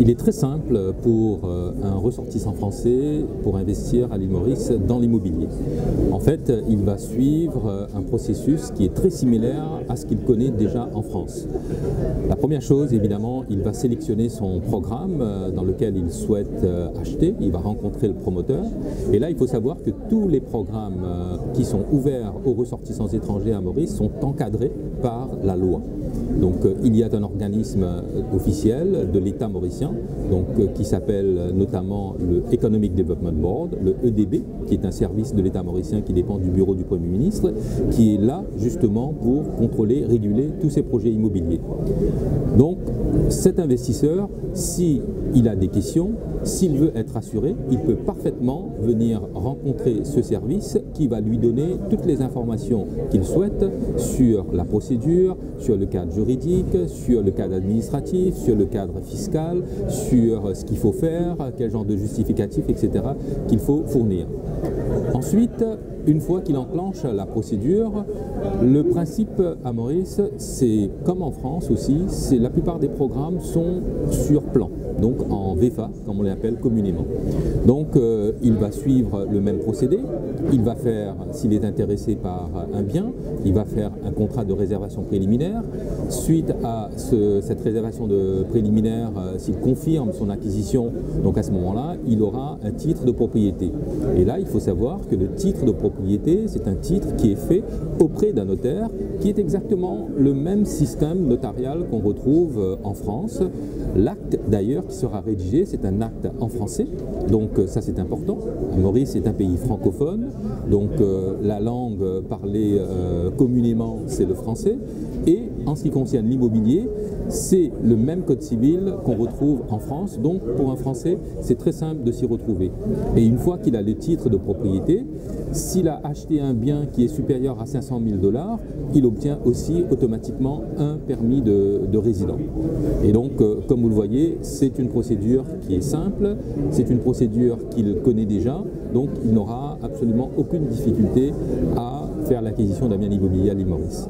Il est très simple pour un ressortissant français pour investir à l'île Maurice dans l'immobilier. En fait, il va suivre un processus qui est très similaire à ce qu'il connaît déjà en France. La première chose, évidemment, il va sélectionner son programme dans lequel il souhaite acheter. Il va rencontrer le promoteur. Et là, il faut savoir que tous les programmes qui sont ouverts aux ressortissants étrangers à Maurice sont encadrés par la loi. Donc il y a un organisme officiel de l'État mauricien qui s'appelle notamment le Economic Development Board, le EDB, qui est un service de l'État mauricien qui dépend du bureau du Premier ministre, qui est là justement pour contrôler, réguler tous ces projets immobiliers. Donc cet investisseur, s'il a des questions, s'il veut être assuré, il peut parfaitement venir rencontrer ce service qui va lui donner toutes les informations qu'il souhaite sur la procédure, sur le cadre juridique, sur le cadre administratif, sur le cadre fiscal, sur ce qu'il faut faire, quel genre de justificatif, etc. qu'il faut fournir. Ensuite, une fois qu'il enclenche la procédure, le principe à Maurice, c'est comme en France aussi, la plupart des programmes sont sur plan, donc en VFA, comme on l'appelle communément. Donc il va suivre le même procédé, il va faire, s'il est intéressé par un bien, il va faire un contrat de réservation préliminaire. Suite à cette réservation de préliminaire, s'il confirme son acquisition, donc à ce moment-là, il aura un titre de propriété. Et là, il faut savoir que le titre de propriété, c'est un titre qui est fait auprès d'un notaire, qui est exactement le même système notarial qu'on retrouve en France. L'acte d'ailleurs qui sera rédigé, c'est un acte en français, donc ça c'est important. Maurice est un pays francophone, donc la langue parlée communément c'est le français. Et en ce qui concerne l'immobilier, c'est le même code civil qu'on retrouve en France, donc pour un Français, c'est très simple de s'y retrouver. Et une fois qu'il a le titre de propriété, s'il a acheté un bien qui est supérieur à 500 000 $, il obtient aussi automatiquement un permis de résident. Et donc, comme vous le voyez, c'est une procédure qui est simple, c'est une procédure qu'il connaît déjà, donc il n'aura absolument aucune difficulté à faire l'acquisition d'un bien immobilier à l'île Maurice.